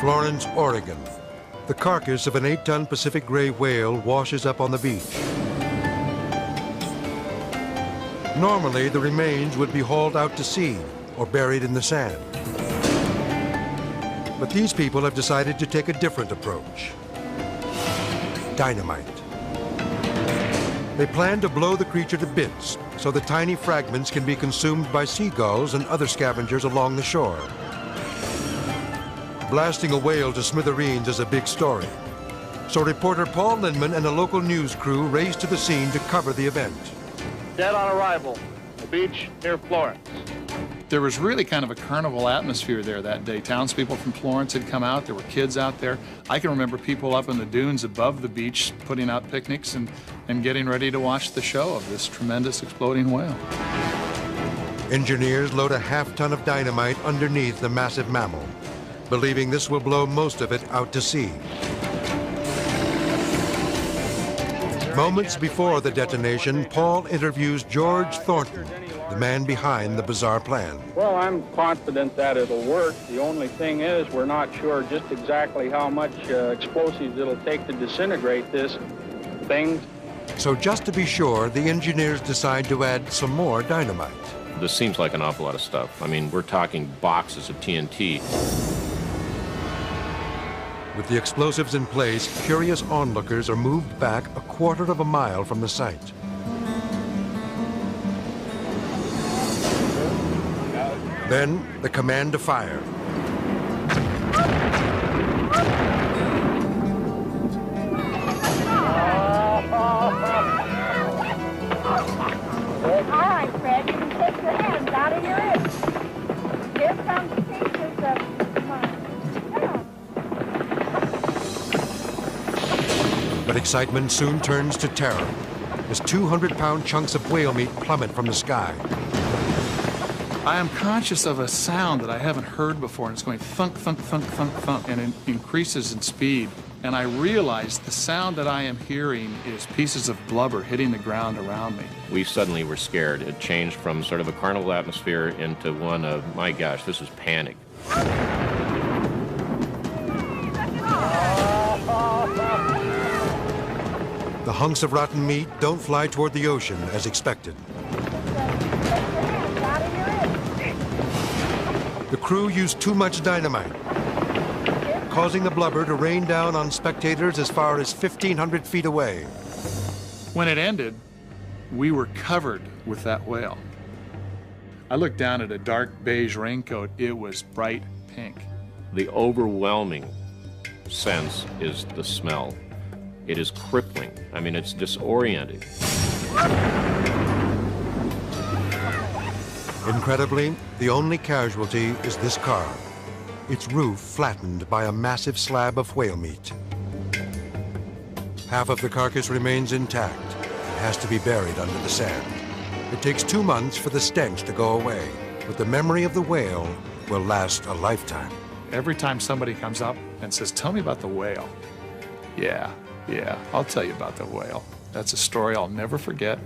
Florence, Oregon. The carcass of an 8-ton Pacific gray whale washes up on the beach. Normally, the remains would be hauled out to sea or buried in the sand. But these people have decided to take a different approach. Dynamite. They plan to blow the creature to bits so the tiny fragments can be consumed by seagulls and other scavengers along the shore. Blasting a whale to smithereens is a big story. So reporter Paul Lindman and a local news crew race to the scene to cover the event. Dead on arrival, the beach near Florence. There was really kind of a carnival atmosphere there that day. Townspeople from Florence had come out. There were kids out there. I can remember people up in the dunes above the beach putting out picnics and getting ready to watch the show of this tremendous exploding whale. Engineers load a half-ton of dynamite underneath the massive mammal, believing this will blow most of it out to sea. Moments before the detonation, Paul interviews George Thornton, the man behind the bizarre plan. Well, I'm confident that it'll work. The only thing is we're not sure just exactly how much explosives it'll take to disintegrate this thing. So just to be sure, the engineers decide to add some more dynamite. This seems like an awful lot of stuff. I mean, we're talking boxes of TNT. With the explosives in place, curious onlookers are moved back a quarter of a mile from the site. Then, the command to fire. All right, Fred, you can take your hands out of your hips. Here comes pieces of mine. But excitement soon turns to terror as 200-pound chunks of whale meat plummet from the sky. I am conscious of a sound that I haven't heard before, and it's going thunk, thunk, thunk, thunk, thunk, and it increases in speed. And I realize the sound that I am hearing is pieces of blubber hitting the ground around me. We suddenly were scared. It changed from sort of a carnival atmosphere into one of, my gosh, this is panic. The hunks of rotten meat don't fly toward the ocean as expected. The crew used too much dynamite, causing the blubber to rain down on spectators as far as 1,500 feet away. When it ended, we were covered with that whale. I looked down at a dark beige raincoat. It was bright pink. The overwhelming sense is the smell. It is crippling. I mean, it's disorienting. Incredibly, the only casualty is this car, its roof flattened by a massive slab of whale meat. Half of the carcass remains intact and has to be buried under the sand. It takes 2 months for the stench to go away, but the memory of the whale will last a lifetime. Every time somebody comes up and says, "Tell me about the whale." Yeah, I'll tell you about the whale. That's a story I'll never forget.